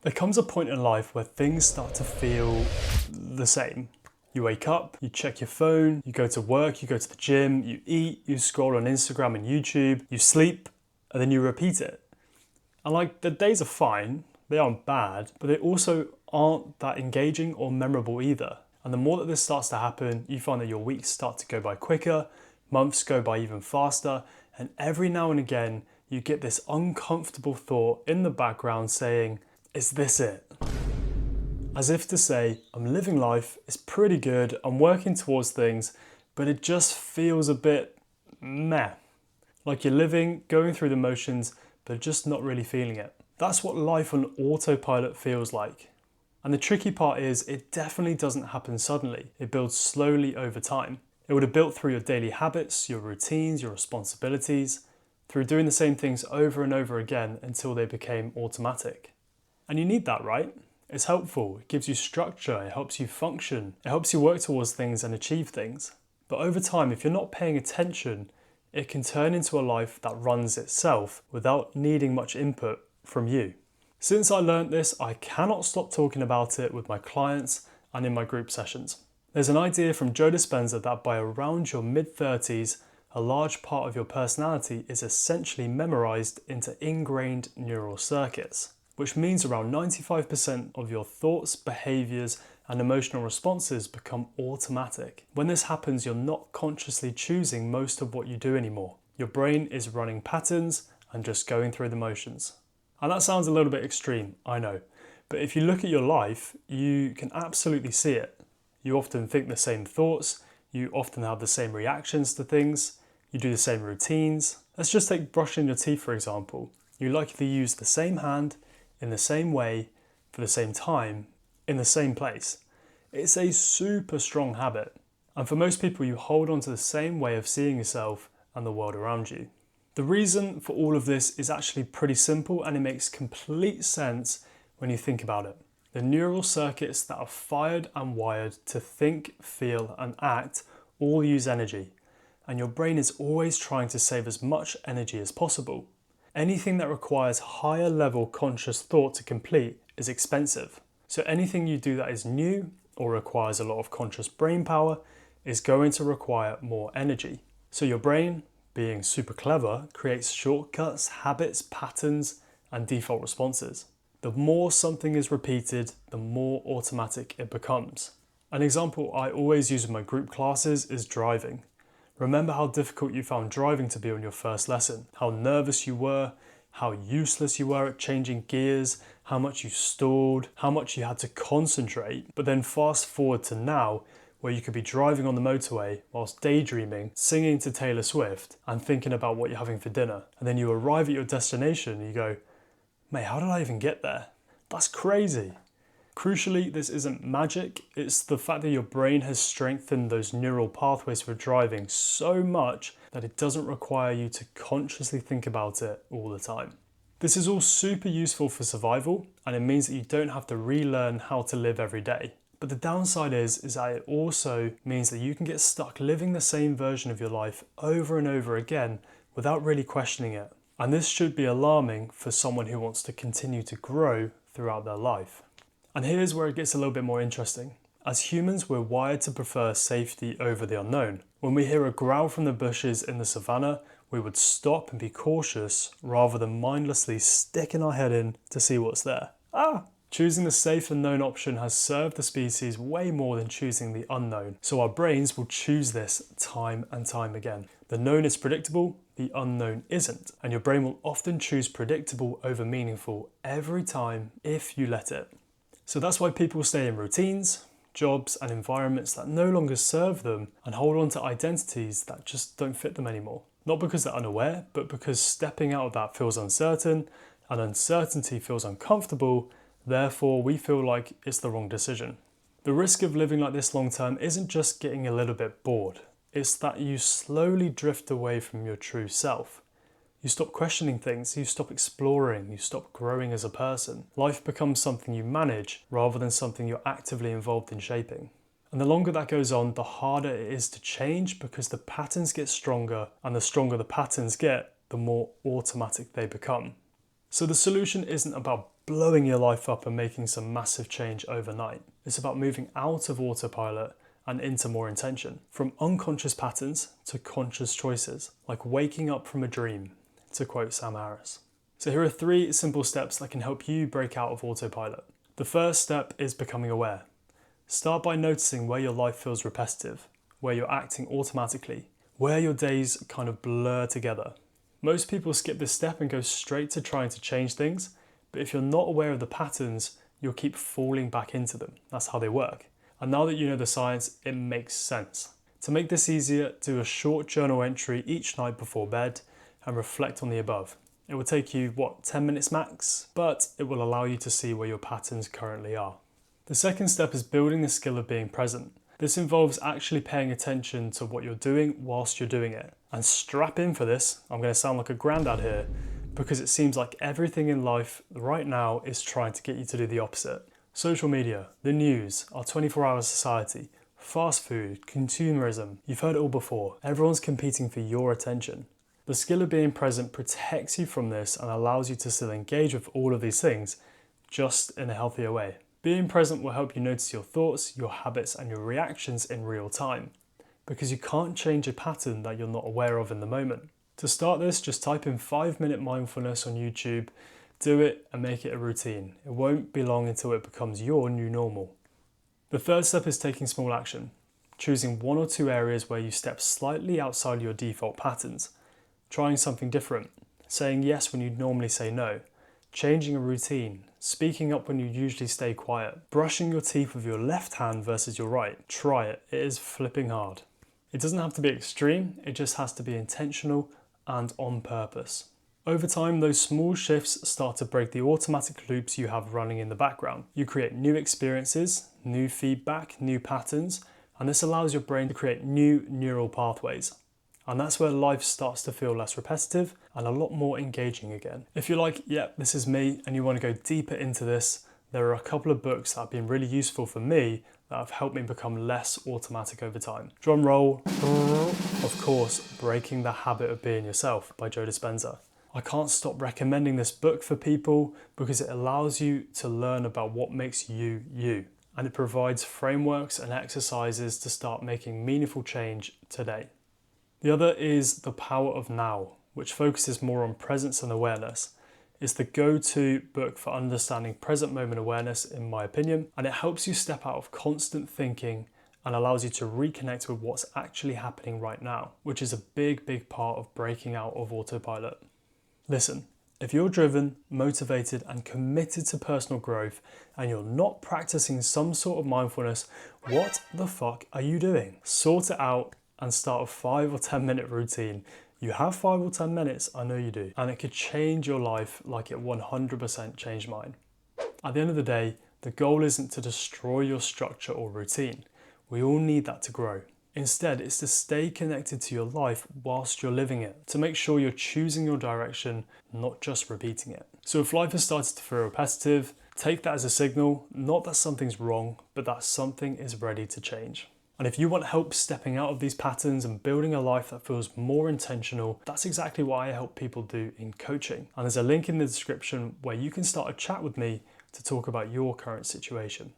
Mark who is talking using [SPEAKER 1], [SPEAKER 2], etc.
[SPEAKER 1] There comes a point in life where things start to feel the same. You wake up, you check your phone, you go to work, you go to the gym, you eat, you scroll on Instagram and YouTube, you sleep, and then you repeat it. And like, the days are fine, they aren't bad, but they also aren't that engaging or memorable either. And the more that this starts to happen, you find that your weeks start to go by quicker, months go by even faster, and every now and again, you get this uncomfortable thought in the background saying, is this it? As if to say, I'm living life, it's pretty good, I'm working towards things, but it just feels a bit meh. Like you're living, going through the motions, but just not really feeling it. That's what life on autopilot feels like. And the tricky part is, it definitely doesn't happen suddenly. It builds slowly over time. It would have built through your daily habits, your routines, your responsibilities, through doing the same things over and over again until they became automatic. And you need that, right? It's helpful, it gives you structure, it helps you function, it helps you work towards things and achieve things. But over time, if you're not paying attention, it can turn into a life that runs itself without needing much input from you. Since I learned this, I cannot stop talking about it with my clients and in my group sessions. There's an idea from Joe Dispenza that by around your mid-30s, a large part of your personality is essentially memorized into ingrained neural circuits, which means around 95% of your thoughts, behaviors, and emotional responses become automatic. When this happens, you're not consciously choosing most of what you do anymore. Your brain is running patterns and just going through the motions. And that sounds a little bit extreme, I know, but if you look at your life, you can absolutely see it. You often think the same thoughts, you often have the same reactions to things, you do the same routines. Let's just take brushing your teeth for example. You likely use the same hand, in the same way, for the same time, in the same place. It's a super strong habit. And for most people, you hold on to the same way of seeing yourself and the world around you. The reason for all of this is actually pretty simple, and it makes complete sense when you think about it. The neural circuits that are fired and wired to think, feel, and act all use energy. And your brain is always trying to save as much energy as possible. Anything that requires higher level conscious thought to complete is expensive. So anything you do that is new or requires a lot of conscious brain power is going to require more energy. So your brain, being super clever, creates shortcuts, habits, patterns, and default responses. The more something is repeated, the more automatic it becomes. An example I always use in my group classes is driving. Remember how difficult you found driving to be on your first lesson, how nervous you were, how useless you were at changing gears, how much you stalled, how much you had to concentrate. But then fast forward to now, where you could be driving on the motorway whilst daydreaming, singing to Taylor Swift, and thinking about what you're having for dinner. And then you arrive at your destination and you go, mate, how did I even get there? That's crazy. Crucially, this isn't magic, it's the fact that your brain has strengthened those neural pathways for driving so much that it doesn't require you to consciously think about it all the time. This is all super useful for survival, and it means that you don't have to relearn how to live every day. But the downside is that it also means that you can get stuck living the same version of your life over and over again without really questioning it. And this should be alarming for someone who wants to continue to grow throughout their life. And here's where it gets a little bit more interesting. As humans, we're wired to prefer safety over the unknown. When we hear a growl from the bushes in the savannah, we would stop and be cautious rather than mindlessly sticking our head in to see what's there. Choosing the safe and known option has served the species way more than choosing the unknown. So our brains will choose this time and time again. The known is predictable, the unknown isn't. And your brain will often choose predictable over meaningful every time if you let it. So that's why people stay in routines, jobs, and environments that no longer serve them and hold on to identities that just don't fit them anymore. Not because they're unaware, but because stepping out of that feels uncertain, and uncertainty feels uncomfortable. Therefore, we feel like it's the wrong decision. The risk of living like this long term isn't just getting a little bit bored. It's that you slowly drift away from your true self. You stop questioning things, you stop exploring, you stop growing as a person. Life becomes something you manage rather than something you're actively involved in shaping. And the longer that goes on, the harder it is to change because the patterns get stronger, and the stronger the patterns get, the more automatic they become. So the solution isn't about blowing your life up and making some massive change overnight. It's about moving out of autopilot and into more intention. From unconscious patterns to conscious choices, like waking up from a dream, to quote Sam Harris. So here are 3 simple steps that can help you break out of autopilot. The first step is becoming aware. Start by noticing where your life feels repetitive, where you're acting automatically, where your days kind of blur together. Most people skip this step and go straight to trying to change things, but if you're not aware of the patterns, you'll keep falling back into them. That's how they work. And now that you know the science, it makes sense. To make this easier, do a short journal entry each night before bed and reflect on the above. It will take you, 10 minutes max, but it will allow you to see where your patterns currently are. The second step is building the skill of being present. This involves actually paying attention to what you're doing whilst you're doing it. And strap in for this, I'm going to sound like a granddad here, because it seems like everything in life right now is trying to get you to do the opposite. Social media, the news, our 24-hour society, fast food, consumerism, you've heard it all before. Everyone's competing for your attention. The skill of being present protects you from this and allows you to still engage with all of these things, just in a healthier way. Being present will help you notice your thoughts, your habits, and your reactions in real time, because you can't change a pattern that you're not aware of in the moment. To start this, just type in 5-minute mindfulness on YouTube, do it and make it a routine. It won't be long until it becomes your new normal. The third step is taking small action, choosing 1 or 2 areas where you step slightly outside your default patterns, trying something different, saying yes when you'd normally say no, changing a routine, speaking up when you usually stay quiet, brushing your teeth with your left hand versus your right. Try it, it is flipping hard. It doesn't have to be extreme, it just has to be intentional and on purpose. Over time, those small shifts start to break the automatic loops you have running in the background. You create new experiences, new feedback, new patterns, and this allows your brain to create new neural pathways. And that's where life starts to feel less repetitive and a lot more engaging again. If you're like, yep, this is me, and you want to go deeper into this, there are a couple of books that have been really useful for me that have helped me become less automatic over time. Drum roll. Of course, Breaking the Habit of Being Yourself by Joe Dispenza. I can't stop recommending this book for people because it allows you to learn about what makes you, you. And it provides frameworks and exercises to start making meaningful change today. The other is The Power of Now, which focuses more on presence and awareness. It's the go-to book for understanding present moment awareness, in my opinion, and it helps you step out of constant thinking and allows you to reconnect with what's actually happening right now, which is a big part of breaking out of autopilot. Listen, if you're driven, motivated, and committed to personal growth, and you're not practicing some sort of mindfulness, what the fuck are you doing? Sort it out and start a 5 or 10 minute routine. You have 5 or 10 minutes, I know you do, and it could change your life like it 100% changed mine. At the end of the day, the goal isn't to destroy your structure or routine. We all need that to grow. Instead, it's to stay connected to your life whilst you're living it, to make sure you're choosing your direction, not just repeating it. So if life has started to feel repetitive, take that as a signal, not that something's wrong, but that something is ready to change. And if you want help stepping out of these patterns and building a life that feels more intentional, that's exactly what I help people do in coaching. And there's a link in the description where you can start a chat with me to talk about your current situation.